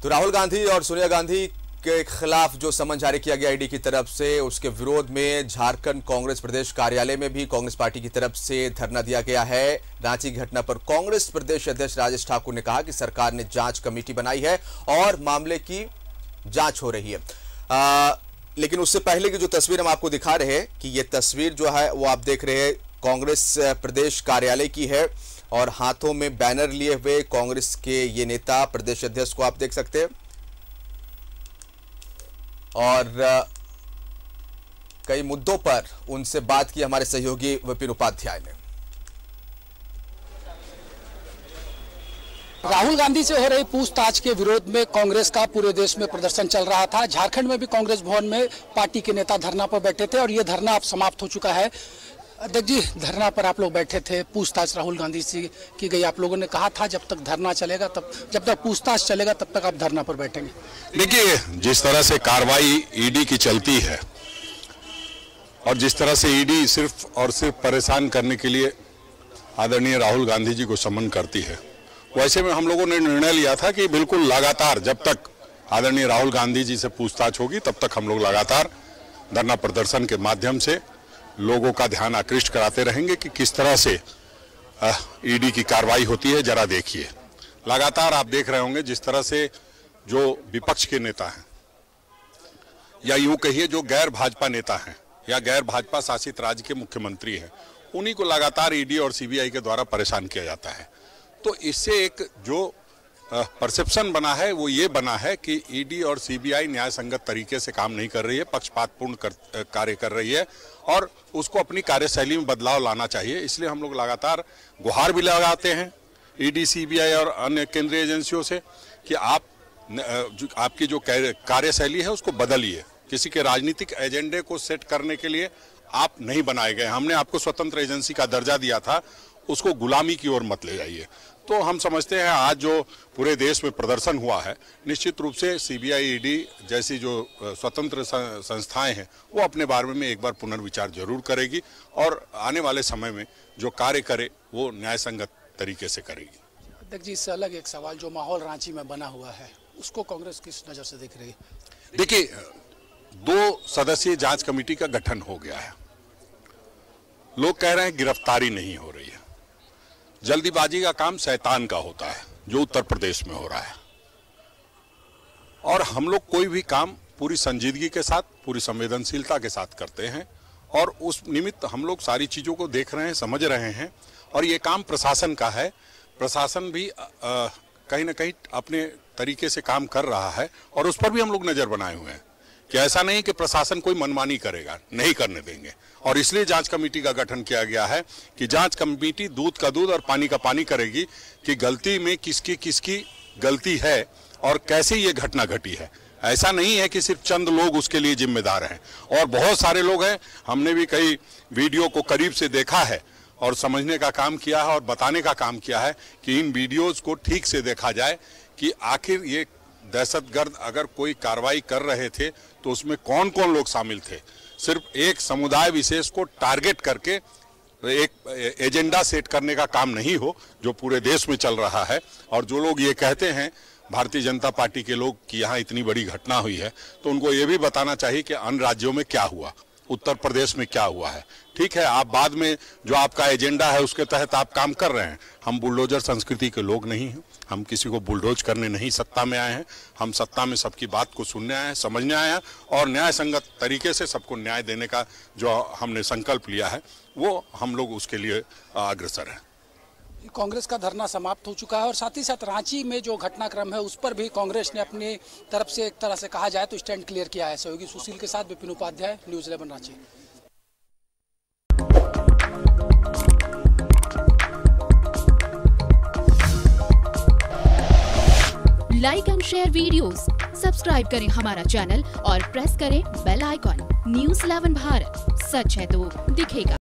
तो राहुल गांधी और सोनिया गांधी के खिलाफ जो समन जारी किया गया ईडी की तरफ से, उसके विरोध में झारखंड कांग्रेस प्रदेश कार्यालय में भी कांग्रेस पार्टी की तरफ से धरना दिया गया है। रांची घटना पर कांग्रेस प्रदेश अध्यक्ष राजेश ठाकुर ने कहा कि सरकार ने जांच कमेटी बनाई है और मामले की जांच हो रही है। लेकिन उससे पहले की जो तस्वीर हम आपको दिखा रहे हैं कि ये तस्वीर जो है वो आप देख रहे हैं कांग्रेस प्रदेश कार्यालय की है और हाथों में बैनर लिए हुए कांग्रेस के ये नेता प्रदेश अध्यक्ष को आप देख सकते हैं और कई मुद्दों पर उनसे बात की हमारे सहयोगी विपिन उपाध्याय ने। राहुल गांधी से हो रही पूछताछ के विरोध में कांग्रेस का पूरे देश में प्रदर्शन चल रहा था। झारखंड में भी कांग्रेस भवन में पार्टी के नेता धरना पर बैठे थे और ये धरना अब समाप्त हो चुका है। अध्यक्ष जी, धरना पर आप लोग बैठे थे, पूछताछ राहुल गांधी से की गई। आप लोगों ने कहा था जब तक धरना चलेगा, तब जब तक पूछताछ चलेगा तब तक आप धरना पर बैठेंगे। देखिए, जिस तरह से कार्रवाई ईडी की चलती है और जिस तरह से ईडी सिर्फ और सिर्फ परेशान करने के लिए आदरणीय राहुल गांधी जी को समन करती है, वैसे में हम लोगों ने निर्णय लिया था कि बिल्कुल लगातार जब तक आदरणीय राहुल गांधी जी से पूछताछ होगी तब तक हम लोग लगातार धरना प्रदर्शन के माध्यम से लोगों का ध्यान आकृष्ट कराते रहेंगे कि किस तरह से ईडी की कार्रवाई होती है। जरा देखिए, लगातार आप देख रहे होंगे जिस तरह से जो विपक्ष के नेता हैं या यूं कहिए जो गैर भाजपा नेता हैं या गैर भाजपा शासित राज्य के मुख्यमंत्री हैं, उन्हीं को लगातार ईडी और सीबीआई के द्वारा परेशान किया जाता है। तो इससे एक जो परसेप्शन बना है वो ये बना है कि ईडी और सीबीआई न्याय संगत तरीके से काम नहीं कर रही है, पक्षपातपूर्ण कार्य कर रही है और उसको अपनी कार्यशैली में बदलाव लाना चाहिए। इसलिए हम लोग लगातार गुहार भी लगाते हैं ईडी, सीबीआई और अन्य केंद्रीय एजेंसियों से कि आपकी जो कार्यशैली है उसको बदलिए। किसी के राजनीतिक एजेंडे को सेट करने के लिए आप नहीं बनाए गए। हमने आपको स्वतंत्र एजेंसी का दर्जा दिया था, उसको गुलामी की ओर मत ले जाइए। तो हम समझते हैं आज जो पूरे देश में प्रदर्शन हुआ है, निश्चित रूप से सीबीआई, ईडी जैसी जो स्वतंत्र संस्थाएं हैं वो अपने बारे में एक बार पुनर्विचार जरूर करेगी और आने वाले समय में जो कार्य करे वो न्याय संगत तरीके से करेगी। अध्यक्ष जी, इससे अलग एक सवाल, जो माहौल रांची में बना हुआ है उसको कांग्रेस किस नजर से देख रही है? देखिए, 2 सदस्यीय जांच कमेटी का गठन हो गया है। लोग कह रहे हैं गिरफ्तारी नहीं हो रही है। जल्दीबाजी का काम शैतान का होता है जो उत्तर प्रदेश में हो रहा है। और हम लोग कोई भी काम पूरी संजीदगी के साथ, पूरी संवेदनशीलता के साथ करते हैं और उस निमित्त हम लोग सारी चीजों को देख रहे हैं, समझ रहे हैं और ये काम प्रशासन का है। प्रशासन भी कहीं ना कहीं अपने तरीके से काम कर रहा है और उस पर भी हम लोग नजर बनाए हुए हैं कि ऐसा नहीं कि प्रशासन कोई मनमानी करेगा, नहीं करने देंगे। और इसलिए जांच कमेटी का गठन किया गया है कि जांच कमेटी दूध का दूध और पानी का पानी करेगी कि गलती में किसकी गलती है और कैसे ये घटना घटी है। ऐसा नहीं है कि सिर्फ चंद लोग उसके लिए जिम्मेदार हैं और बहुत सारे लोग हैं। हमने भी कई वीडियो को करीब से देखा है और समझने का काम किया है और बताने का काम किया है कि इन वीडियोज को ठीक से देखा जाए कि आखिर ये दहशतगर्द अगर कोई कार्रवाई कर रहे थे तो उसमें कौन कौन लोग शामिल थे। सिर्फ एक समुदाय विशेष को टारगेट करके एक एजेंडा सेट करने का काम नहीं हो जो पूरे देश में चल रहा है। और जो लोग ये कहते हैं भारतीय जनता पार्टी के लोग कि यहाँ इतनी बड़ी घटना हुई है, तो उनको ये भी बताना चाहिए कि अन्य राज्यों में क्या हुआ, उत्तर प्रदेश में क्या हुआ है। ठीक है, आप बाद में जो आपका एजेंडा है उसके तहत आप काम कर रहे हैं। हम बुलडोजर संस्कृति के लोग नहीं हैं, हम किसी को बुलडोज करने नहीं सत्ता में आए हैं। हम सत्ता में सबकी बात को सुनने आए हैं, समझने आए हैं और न्याय संगत तरीके से सबको न्याय देने का जो हमने संकल्प लिया है वो हम लोग उसके लिए अग्रसर हैं। कांग्रेस का धरना समाप्त हो चुका है और साथ ही साथ रांची में जो घटनाक्रम है उस पर भी कांग्रेस ने अपनी तरफ से एक तरह से कहा जाए तो स्टैंड क्लियर किया है। सहयोगी सुशील के साथ Vipin Upadhyay, news 11 Ranchi. Like and share videos, subscribe करें हमारा चैनल और प्रेस करें बेल आइकॉन। न्यूज़ 11 भारत, सच है तो दिखेगा।